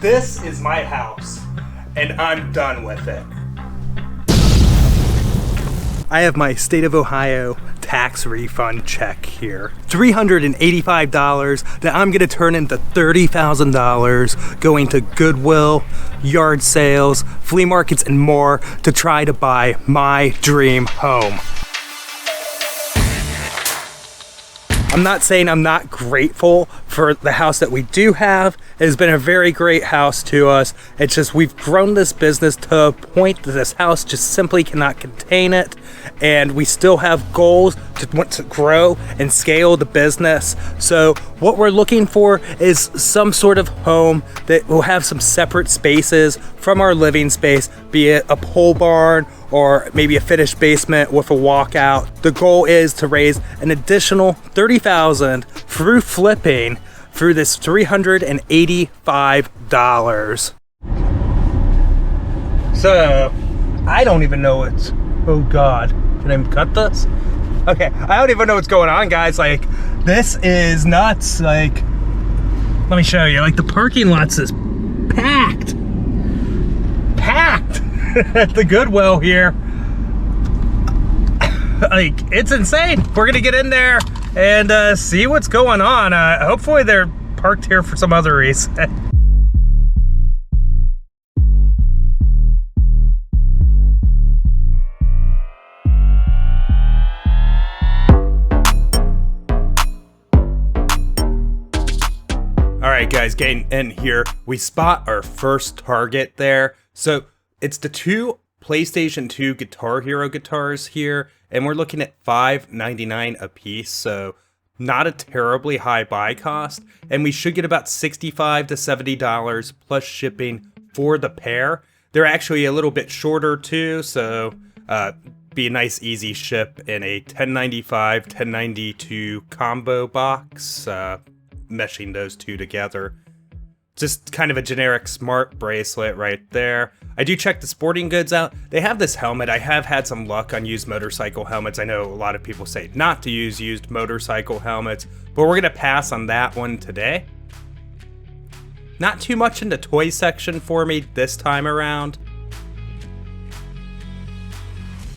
This is my house, and I'm done with it. I have my state of Ohio tax refund check here. $385 that I'm gonna turn into $30,000 going to Goodwill, yard sales, flea markets, and more to try to buy my dream home. I'm not saying I'm not grateful for the house that we do have. It has been a very great house to us. It's just we've grown this business to a point that this house just simply cannot contain it. And we still have goals to want to grow and scale the business. So what we're looking for is some sort of home that will have some separate spaces from our living space, be it a pole barn or maybe a finished basement with a walkout. The goal is to raise an additional $30,000 through flipping through this $385. So, I don't even know what's, oh God, can I cut this? Okay, I don't even know what's going on, guys. Like, this is nuts. Like, let me show you. Like, the parking lot's is packed. Packed at the Goodwill here. Like, it's insane. We're gonna get in there and see what's going on. Hopefully they're parked here for some other reason. All right, guys, getting in here, we spot our first target there. So it's the two PlayStation 2 Guitar Hero guitars here, and we're looking at $5.99 a piece, so not a terribly high buy cost, and we should get about $65 to $70 plus shipping for the pair. They're actually a little bit shorter too, so be a nice easy ship in a 1095, 1092 combo box, meshing those two together. Just kind of a generic smart bracelet right there. I do check the sporting goods out. They have this helmet. I have had some luck on used motorcycle helmets. I know a lot of people say not to use used motorcycle helmets, but we're gonna pass on that one today. Not too much in the toy section for me this time around.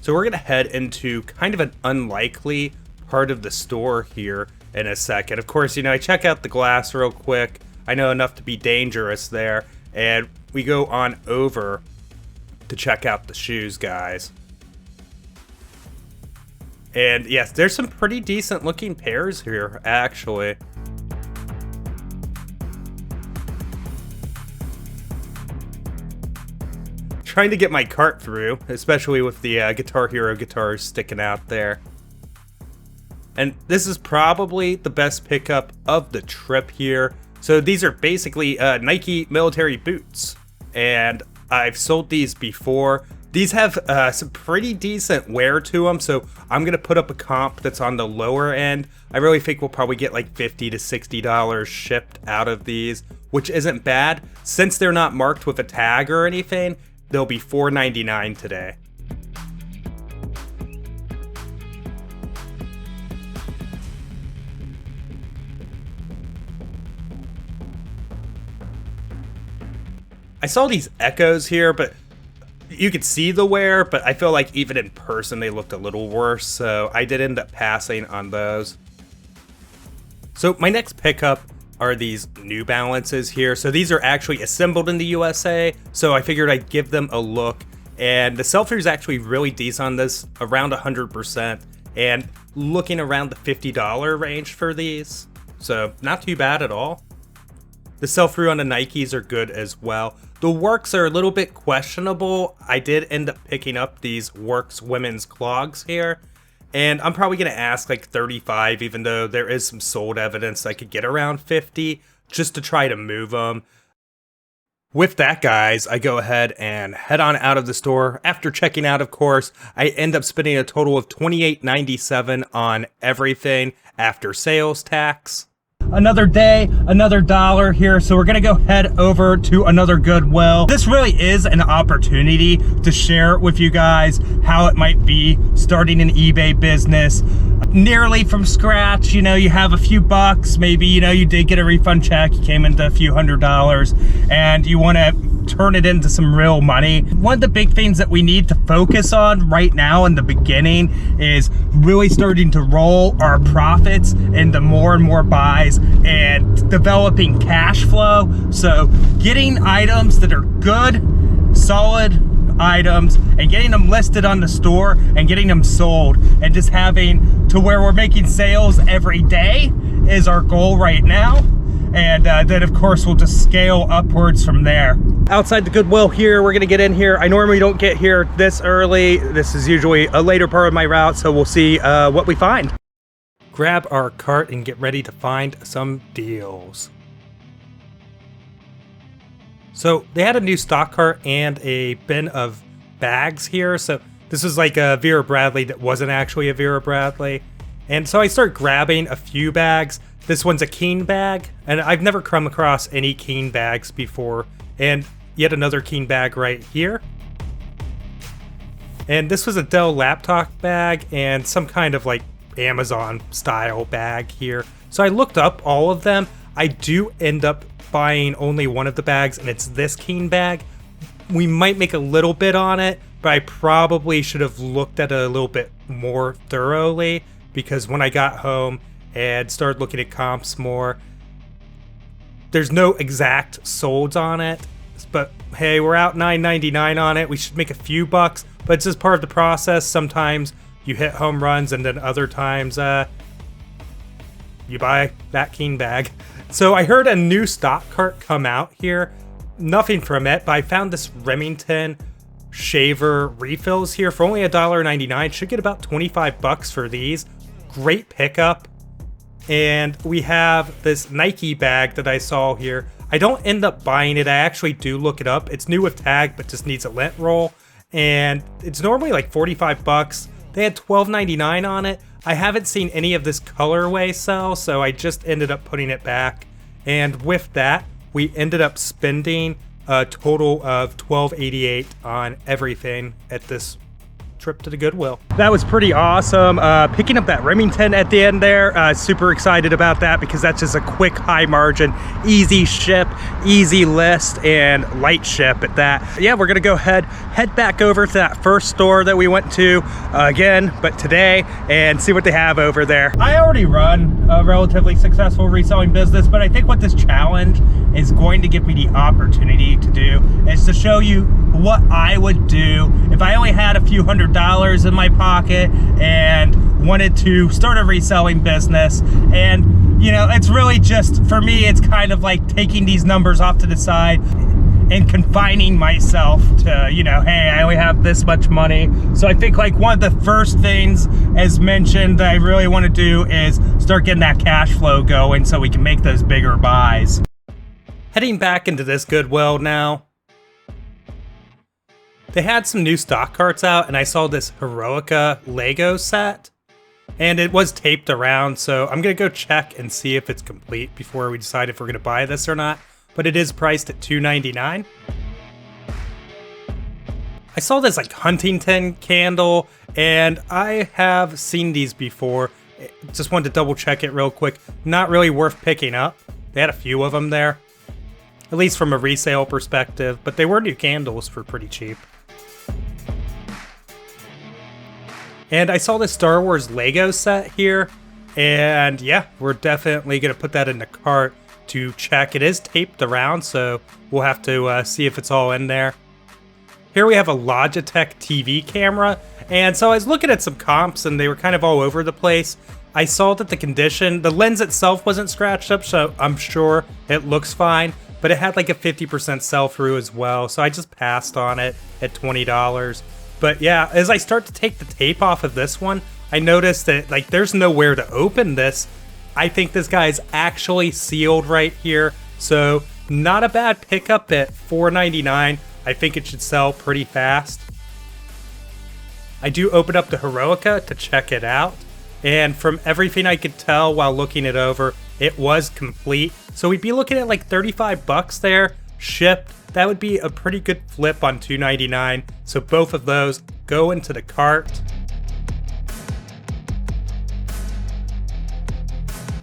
So we're gonna head into kind of an unlikely part of the store here in a second. Of course, you know, I check out the glass real quick. I know enough to be dangerous there, and we go on over to check out the shoes, guys. And yes, there's some pretty decent looking pairs here, actually. Trying to get my cart through, especially with the Guitar Hero guitars sticking out there. And this is probably the best pickup of the trip here. So these are basically Nike military boots, and I've sold these before. These have some pretty decent wear to them, so I'm gonna put up a comp that's on the lower end. I really think we'll probably get like $50 to $60 shipped out of these, which isn't bad. Since they're not marked with a tag or anything, they'll be $4.99 today. I saw these Echoes here, but you could see the wear, but I feel like even in person they looked a little worse, so I did end up passing on those. So my next pickup are these New Balances here. So these are actually assembled in the USA, so I figured I'd give them a look. And the sell-through is actually really decent on this, around 100%, and looking around the $50 range for these. So not too bad at all. The sell-through on the Nikes are good as well. The Works are a little bit questionable. I did end up picking up these Works women's clogs here, and I'm probably gonna ask like 35, even though there is some sold evidence I could get around 50, just to try to move them. With that, guys, I go ahead and head on out of the store. After checking out, of course, I end up spending a total of $28.97 on everything after sales tax. Another day, another dollar here, so we're gonna go head over to another Goodwill. This really is an opportunity to share with you guys how it might be starting an eBay business. nearly from scratch. You know, you have a few bucks, maybe, you know, you did get a refund check, you came into a few $100s, and you want to turn it into some real money. One of the big things that we need to focus on right now in the beginning is really starting to roll our profits into more and more buys and developing cash flow. So getting items that are good, solid items and getting them listed on the store and getting them sold, and just having to where we're making sales every day is our goal right now. And then of course we'll just scale upwards from there. Outside the Goodwill here, we're gonna get in here. I normally don't get here this early. This is usually a later part of my route, so we'll see what we find. Grab our cart and get ready to find some deals. So they had a new stock cart and a bin of bags here. So this was like a Vera Bradley that wasn't actually a Vera Bradley. And so I started grabbing a few bags. This one's a Keen bag, and I've never come across any Keen bags before. And yet another Keen bag right here. And this was a Dell laptop bag and some kind of like Amazon style bag here. So I looked up all of them. I do end up buying only one of the bags, and it's this Keen bag. We might make a little bit on it, but I probably should have looked at it a little bit more thoroughly, because when I got home and started looking at comps more, there's no exact solds on it. But hey, we're out $9.99 on it. We should make a few bucks, but it's just part of the process. Sometimes you hit home runs, and then other times you buy that Keen bag. So I heard a new stock cart come out here. Nothing from it, but I found this Remington shaver refills here for only $1.99. Should get about 25 bucks for these. Great pickup. And we have this Nike bag that I saw here. I don't end up buying it. I actually do look it up. It's new with tag, but just needs a lint roll. And it's normally like 45 bucks. They had $12.99 on it. I haven't seen any of this colorway sell, so I just ended up putting it back. And with that, we ended up spending a total of $12.88 on everything at this trip to the Goodwill. That was pretty awesome. Picking up that Remington at the end there, super excited about that, because that's just a quick, high margin, easy ship, easy list, and light ship at that. Yeah, we're gonna go head back over to that first store that we went to again, but today, and see what they have over there. I already run a relatively successful reselling business, but I think what this challenge is going to give me the opportunity to do is to show you what I would do if I only had a few $100s in my pocket and wanted to start a reselling business. And you know, it's really just, for me, it's kind of like taking these numbers off to the side and confining myself to, you know, hey, I only have this much money. So I think like one of the first things, as mentioned, that I really want to do is start getting that cash flow going so we can make those bigger buys. Heading back into this Goodwill now. They had some new stock carts out, and I saw this Heroica Lego set, and it was taped around, so I'm gonna go check and see if it's complete before we decide if we're gonna buy this or not, but it is priced at $2.99. I saw this like Huntington candle, and I have seen these before. Just wanted to double check it real quick. Not really worth picking up. They had a few of them there, at least from a resale perspective, but they were new candles for pretty cheap. And I saw this Star Wars Lego set here, and yeah, we're definitely going to put that in the cart to check. It is taped around, so we'll have to see if it's all in there. Here we have a Logitech TV camera, and so I was looking at some comps, and they were kind of all over the place. I saw that the condition, the lens itself wasn't scratched up, so I'm sure it looks fine, but it had like a 50% sell-through as well, so I just passed on it at $20. But yeah, as I start to take the tape off of this one, I noticed that like there's nowhere to open this. I think this guy's actually sealed right here, so not a bad pickup at $4.99. I think it should sell pretty fast. I do open up the Heroica to check it out, and from everything I could tell while looking it over, it was complete. So we'd be looking at like 35 bucks there, shipped. That would be a pretty good flip on $2.99. So both of those go into the cart.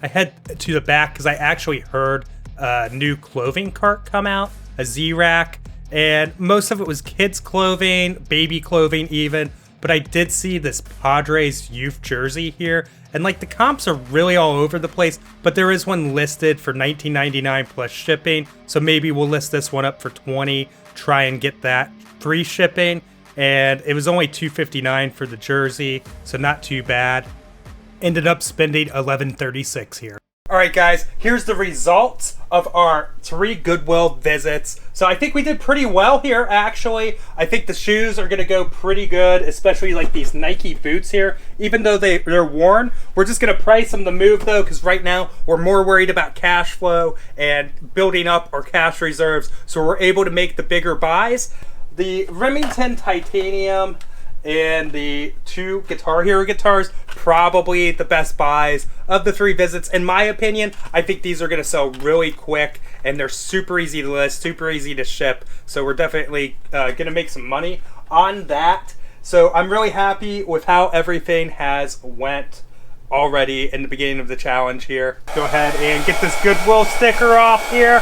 I head to the back because I actually heard a new clothing cart come out, a Z-Rack, and most of it was kids' clothing, baby clothing even, but I did see this Padres youth jersey here, and like the comps are really all over the place, but there is one listed for $19.99 plus shipping, so maybe we'll list this one up for $20, try and get that free shipping, and it was only $2.59 for the jersey, so not too bad. Ended up spending $11.36 here. Alright guys, here's the results of our 3 Goodwill visits. So I think we did pretty well here actually. I think the shoes are going to go pretty good, especially like these Nike boots here. Even though they're worn, we're just going to price them to move though, because right now we're more worried about cash flow and building up our cash reserves so we're able to make the bigger buys. The Remington Titanium and the 2 Guitar Hero guitars, probably the best buys of the 3 visits. In my opinion, I think these are going to sell really quick, and they're super easy to list, super easy to ship. So we're definitely going to make some money on that. So I'm really happy with how everything has went already in the beginning of the challenge here. Go ahead and get this Goodwill sticker off here.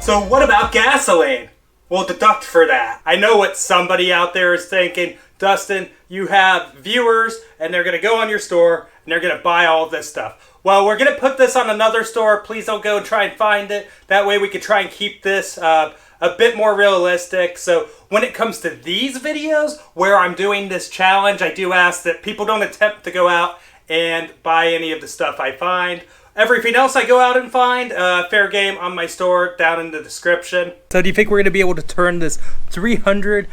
So what about gasoline? We'll deduct for that. I know what somebody out there is thinking. Dustin, you have viewers and they're going to go on your store and they're going to buy all this stuff. Well, we're going to put this on another store. Please don't go and try and find it. That way we can try and keep this a bit more realistic. So when it comes to these videos where I'm doing this challenge, I do ask that people don't attempt to go out and buy any of the stuff I find. Everything else I go out and find, fair game on my store down in the description. So do you think we're going to be able to turn this $385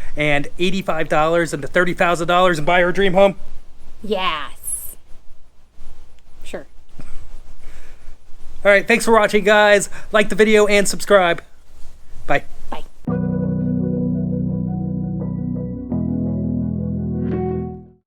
into $30,000 and buy our dream home? Yes. Sure. All right, thanks for watching, guys. Like the video and subscribe. Bye.